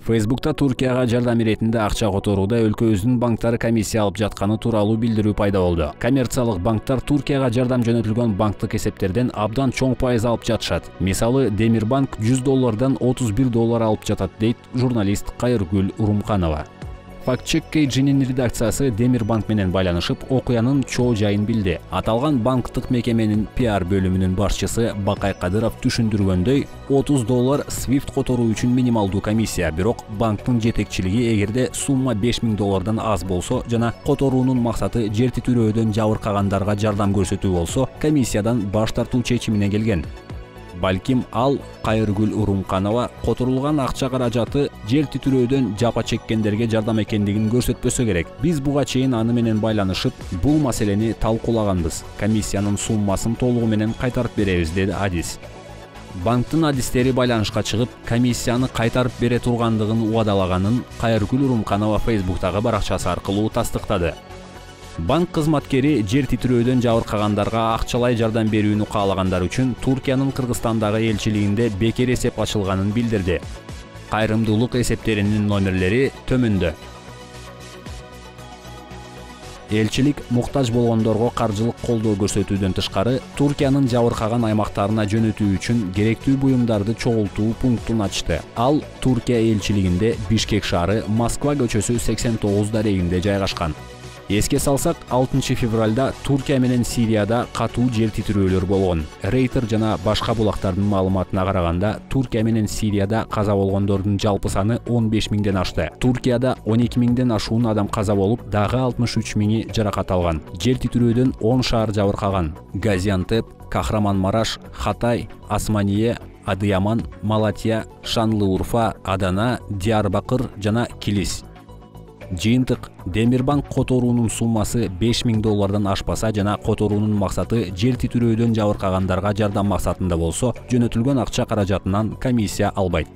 Facebook'ta Turkияга жардам иретинде акча которууда өлкөбүздүн банктары комиссия алып жатканы тууралуу билдирүү пайда болду. Коммерциялык банктар Туркияга жардам жөнөтүлгөн банктык эсептерден абдан чоң пайыз алып жатышат. Мисалы, Демирбанк $100 $31 алып жатат, дейт журналист Кайыргүл Урумканова. Фактчек Кейджинин редакциясы Демирбанк менен байланышып, окуянын чоо жайын билди. Аталган банктык мекеменин PR бөлүмүнүн башчысы Бакай Кадыров түшүндүргөндөй, $30 Swift которуу үчүн минималдуу комиссия, бирок банктын жетекчилиги эгерде сумма $5000 аз болсо жана которуунун максаты жер титирөөдөн жабыркагандарга жардам көрсөтүү болсо, комиссиядан баш тартуу чечимине келген. Балким ал, Кайыргүл Урумканова, которулган акча каражаты жер титирөөдөн жапа чеккендерге жардам экендигин көрсөтпөсө керек. Биз буга чейин аны менен байланышып, бул маселени талкуулаганбыз. Комиссиянын суммасын толугу менен кайтарып беребиз, деди Адис. Банктын адистери байланышка чыгып, комиссияны кайтарып бере тургандыгын убадалаганын Кайыргүл Урумканова Facebook'тагы баракчасы аркылуу тастыктады. Банк кызматкери жер титирөөдөн жабыркагандарга акчалай жардам берүүнү каалагандар үчүн Туркиянын Кыргызстандагы элчилигинде бекер эсеп ачылганын билдирди. Кайрымдуулук эсептеринин номерлери төмөндө. Элчилик муктаж болгондорго каржылык колдоо көрсөтүүдөн тышкары, Туркиянын жабыркаган аймактарына жөнөтүү үчүн керектүү буюмдарды чогултуу пунктун ачты. Ал Туркия элчилигинде Бишкек шаары, Москва көчөсү 89 дарегинде жайгашкан. Эске салсак, 6 февралда Туркия менен Сирияда катуу жер титирөөлөр болгон. Рейтер жана башка булактардын маалыматына караганда, Туркия менен Сирияда каза болгондордун жалпы саны 15.000ден ашты. Туркияда 12.000ден ашуун адам каза болуп, дагы 63.000 жаракат алган. Жер титирөөдөн 10 шаар жабыркаган: Газиантеп, Кахраманмараш, Хатай, Османие, Адыяман, Малатия, Шанлы-Урфа, Адана, Диярбакыр жана Килис. Жыйынтык: Демирбанк которуунун суммасы $5000 ашпаса жана которуунун максаты жер титирөөдөн жабыркагандарга жардам максатында болсо, жөнөтүлгөн акча каражатынан комиссия албайт.